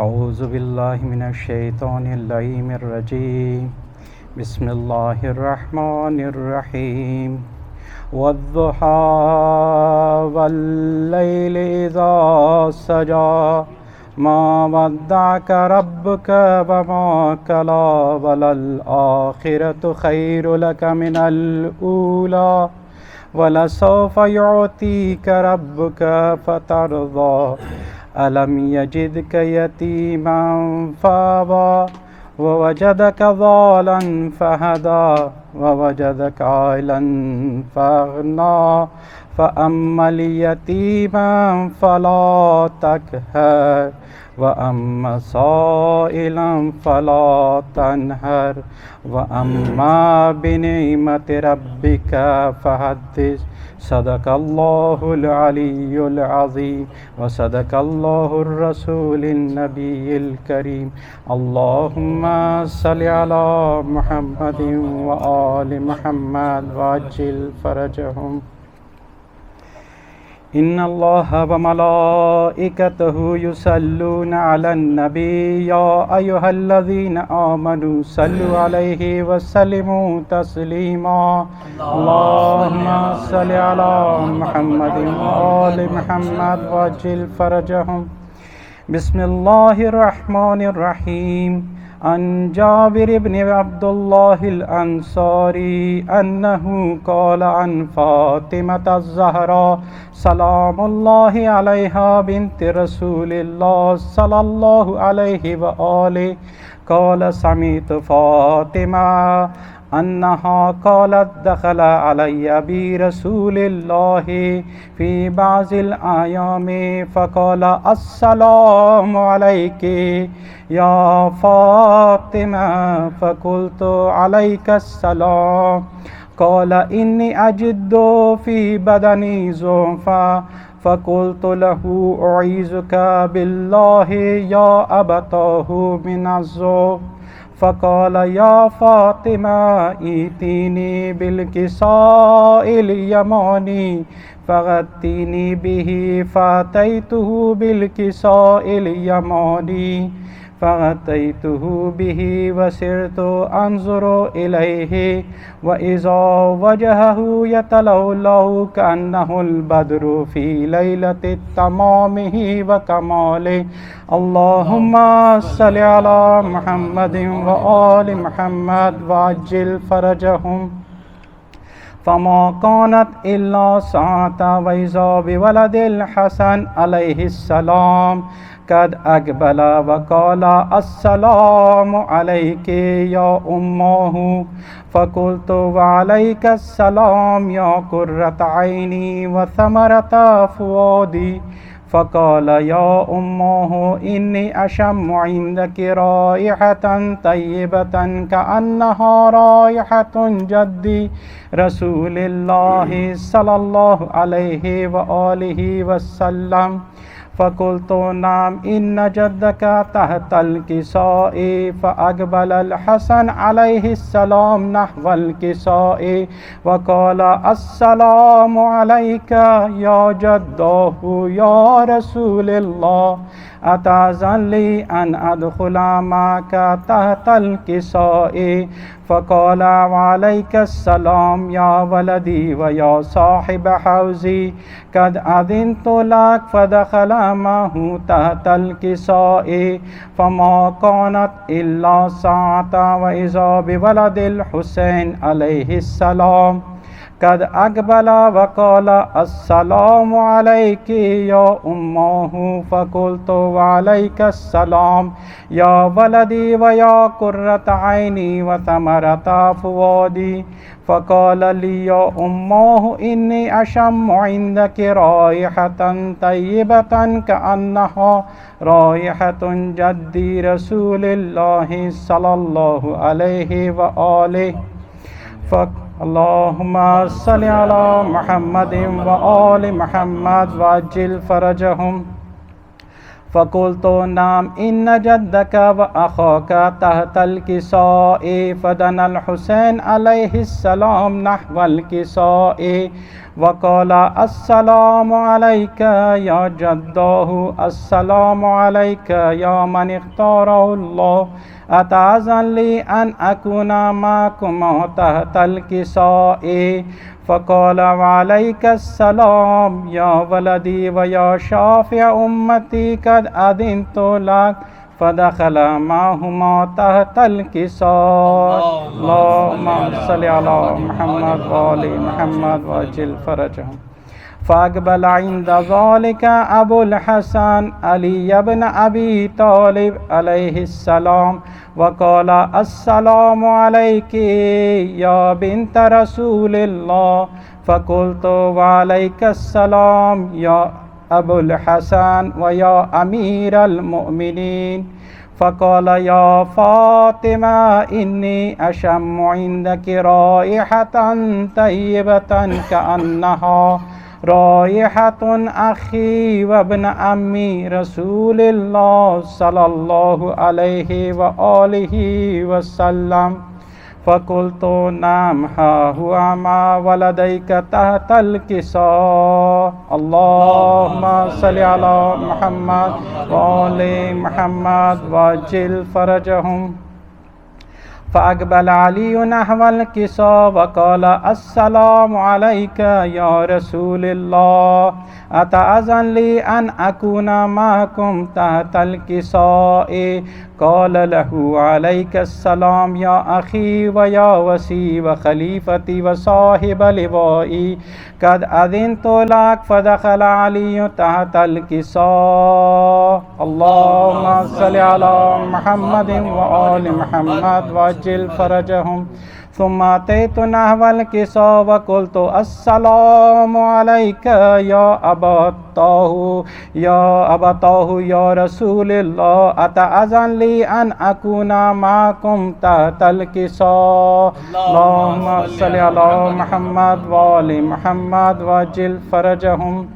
أعوذ بالله من الشيطان اللعين الرجيم. بسم الله الرحمن الرحيم. والضحى والليل إذا سجى ما ودعك ربك وما قلى وللآخرة خير لك من الأولى ولسوف يعطيك ربك فترضى ألم يجدك يتيما فآوى ووجدك ضالا فهدى ووجدك عائلا فأغنى فأما اليتيم فلا تقهر وأما سائلا فلا تنهر وأما بنعمة ربك فحدث. صدق الله العلي العظيم وصدق الله الرسول النبي الكريم. اللهم صل على محمد وآل محمد وعجل فرجهم. إن الله وملائكته يصلون على النبي يا أيها الذين آمنوا صلوا عليه وسلموا تسليما. اللهم صل على محمد وآل محمد وعجل فرجهم. بسم الله الرحمن الرحيم. عن جابر بن عبد الله الأنصاري أنه قال عن فاطمة الزهراء سلام الله عليها بنت رسول الله صلى الله عليه وآله قال سمعت فاطمة أنها قالت دخل علي برسول الله في بعض الأيام فقال السلام عليك يا فاطمة فقلت عليك السلام. قال إني أجد في بدني ضعفا فقلت له أعيذك بالله يا أبتاه من الضعف. فقال يا فاطمة ائتيني بالكساء اليماني فغطيني به. فأتيته بالكساء اليماني فغطيته به وسرت أنظر إليه وإذا وجهه يتلألأ كأنه البدر في ليلة تمامه وكماله. اللهم صل على محمد وآل محمد وعجل فرجهم. فما كانت إلا ساعة وإذا بولد الحسن عليه السلام قد أقبل وقال السلام عليك يا أمه. فقلت وعليك السلام يا قرة عيني وثمرة فؤادي. فقال يا أمه إني أشم عندك رائحة طيبة كأنها رائحة جدي رسول الله صلى الله عليه وآله وسلم. فقلت نعم إن جدك تحت الكساء. فأقبل الحسن عليه السلام نحو الكساء وقال السلام عليك يا جده يا رسول الله أتأذن لي أن أدخل معك تحت الكساء. فقال وعليك السلام يا ولدي ويا صاحب حوزي قد أذنت لك. فدخل معه تحت الكساء فما كانت إلا ساعة وإذا بولد الحسين عليه السلام قد أقبل وقال السلام عليك يا أمه. فقلت وعليك السلام يا ولدي ويا قرة عيني وثمرة فؤادي. فقال لي يا أمه إني أشم عندك رائحة طيبة كأنها رائحة جدي رسول الله صلى الله عليه وآله. اللهم صل على محمد وآل محمد وعجل فرجهم. فقلت نعم إن جدك وأخاك تحت الكساء. فدنا الحسين عليه السلام نحو الكساء وقال السلام عليك يا جده السلام عليك يا من اختاره الله أتأذن لي أن أكون معكم تحت الكساء فقال وعليك السلام يا ولدي ويا شافع أمتي قد أذنت لك فدخل معهما تحت الكساء اللهم صل على محمد وآل محمد وعجل فرجهم فأقبل عند ذلك أبو الحسن علي بن أبي طالب عليه السلام وقال السلام عليك يا بنت رسول الله فقلت وعليك السلام يا أبو الحسن ويا أمير المؤمنين فقال يا فاطمة إني أشم عندك رائحة طيبة كأنها رائحة أخي وابن أمي رسول الله صلى الله عليه وآله وسلم فقلت نعم ها هو مع ولديك تحت الكساء اللهم صل على محمد وآل محمد وعجل فرجهم فأقبل علي نحو الكساء وقال السلام عليك يا رسول الله أتأذن لي أن أكون معكم تحت الكساء قال له عليك السلام يا أخي ويا وسي وخليفتي وصاحب لوائي قد أذنت لك فدخل علي تحت الكساء اللهم صل على محمد وآل محمد وعجل فرجهم ثم أتيت نحو الكساء وقلت السلام عليك يا أبا طه يا رسول الله أتأذن لي أن أكون معكم تحت الكساء اللهم صل على محمد وآل محمد وعجل فرجهم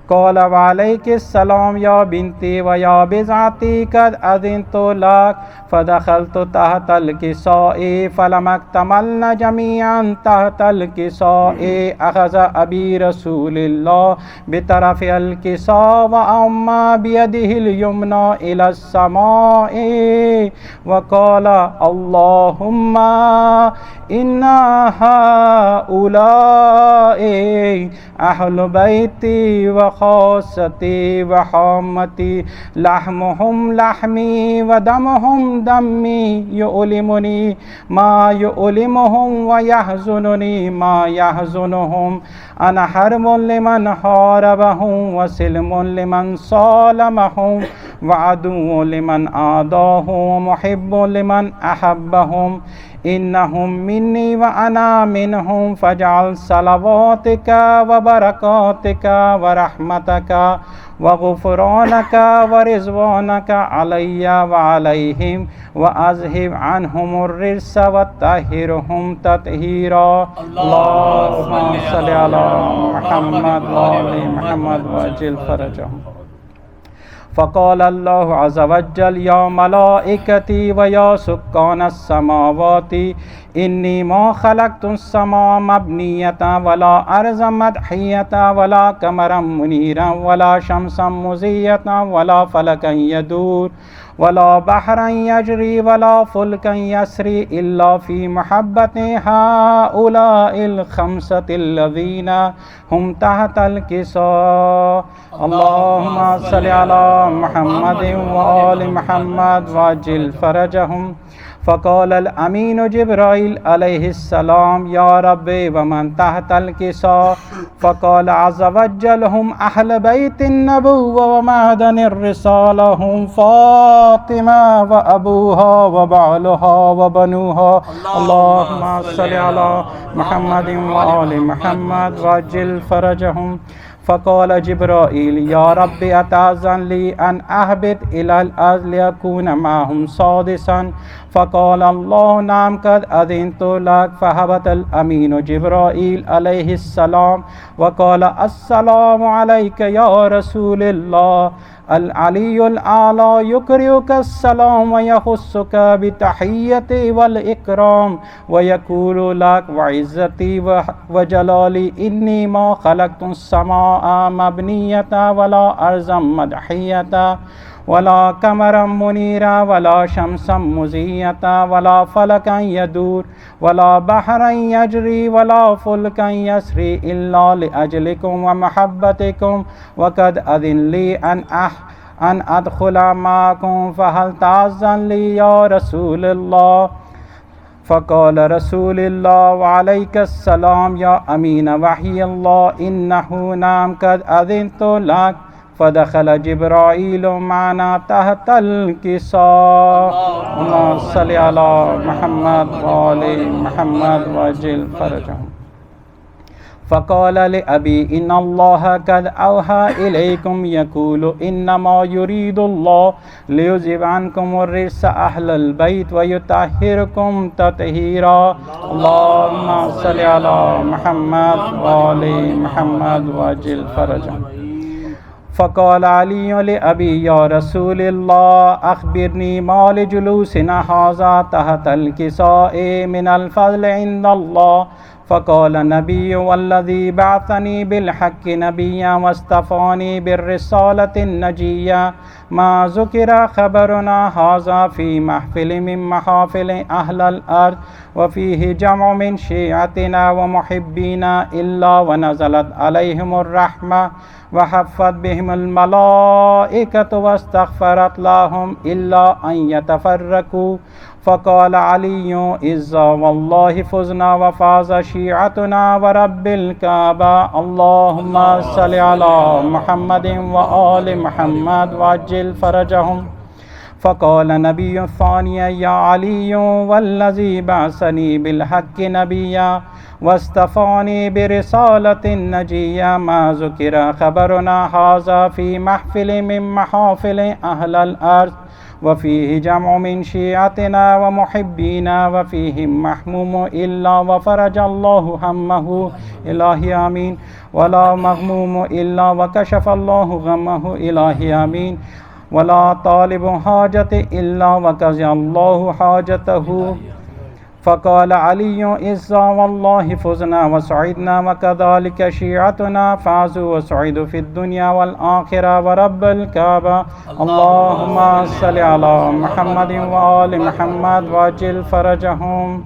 قال وعليك السلام يا بنتي ويا بضعتي قد أذنت لك فدخلت تحت الكساء فلما اكتملنا جميعا تحت الكساء أخذ أبي رسول الله بطرف الكساء وأما بيده اليمنى إلى السماء وقال اللهم إن هؤلاء أهل بيتي وخاصتي وحامتي لحمهم لحمي ودمهم دمي يؤلمني ما يؤلمهم ويحزنني ما يحزنهم أنا حرب لمن حاربهم وسلم لمن صالمهم وعدو لمن عاداهم ومحب لمن أحبهم إنهم مني وأنا منهم فاجعل صلواتك وبركاتك ورحمتك وغفرانك ورضوانك علي وعليهم وأذهب عنهم الرجس وطهرهم تطهيرا اللهم صل على محمد وآل محمد وعجل فرجهم فقال الله عز وجل يا ملائكتي ويا سكان السماوات إني ما خلقت السماء مبنية ولا أرض مدحية ولا قمرا منيرا ولا شمسا مزية ولا فلكا يدور ولا بحرا يجري ولا فلكا يسري إلا في محبة هؤلاء الخمسة الذين هم تحت الكساء اللهم صل على محمد وآل محمد وعجل فرجهم فقال الأمين جبرائيل عليه السلام يا ربي ومن تحت الكساء فقال عز وجل هم أهل بيت النبوة ومعدن الرسالة هم فاطمة وأبوها وبعلها وبنوها اللهم صل على محمد وآل محمد وعجل فرجهم فقال جبرائيل يا رب أتأذن لي أن أهبط إلى الأرض لأكون معهم سادسا فقال الله نعم قد أذنت لك فهبط الأمين جبرائيل عليه السلام وقال السلام عليك يا رسول الله العلي الأعلى يقرئك السلام ويخصك بالتحية والإكرام ويقول لك وعزتي وجلالي إني ما خلقت السماء مبنية ولا أرضا مدحية ولا قمرا منيرا ولا شمسا مزية ولا فلكا يدور ولا بحرا يجري ولا فلكا يسري إلا لأجلكم ومحبتكم وقد أذن لي أن أدخل معكم فهل تأذن لي يا رسول الله؟ فقال رسول الله وعليك السلام يا أمين وحي الله إنه نعم قد أذنت لك. فدخل جبرائيل معنا تحت الكساء. اللهم صل على محمد وآل محمد وعجل فرجهم. فقال لأبي إن الله قد أوحى إليكم يقول إنما يريد الله ليذهب عنكم الرجس أهل البيت ويطهركم تطهيرا. اللهم صل على محمد وآل محمد وعجل فرجهم. فقال علي لأبي يا رسول الله أخبرني ما لجلوسنا هذا تحت الكساء من الفضل عند الله. فقال النبي والذي بعثني بالحق نبيا واصطفاني بالرسالة النجية ما ذكر خبرنا هذا في محفل من محافل أهل الأرض وفيه جمع من شيعتنا ومحبينا إلا ونزلت عليهم الرحمة وحفت بهم الملائكة واستغفرت لهم إلا أن يتفرقوا. فقال علي إذا والله فزنا وفاز شيعتنا ورب الكعبة. اللهم صل على محمد وآل محمد وعجل فرجهم. فقال النبي الثاني يا علي والذي بعثني بالحق نبيا واصطفاني برسالة النجية ما ذكر خبرنا هذا في محفل من محافل أهل الأرض وفيه جمع من شيعتنا ومحبينا وفيهم محموم إلا وفرج الله همه. إلهي آمين. ولا مغموم إلا وكشف الله غمه. إلهي آمين. ولا طالب حاجة إلا وقضى الله حاجته. فقال علي إذا والله فزنا وسعدنا وكذلك شيعتنا فازوا وسعدوا في الدنيا والآخرة ورب الكعبة. اللهم صل على محمد وآل محمد وعجل فرجهم.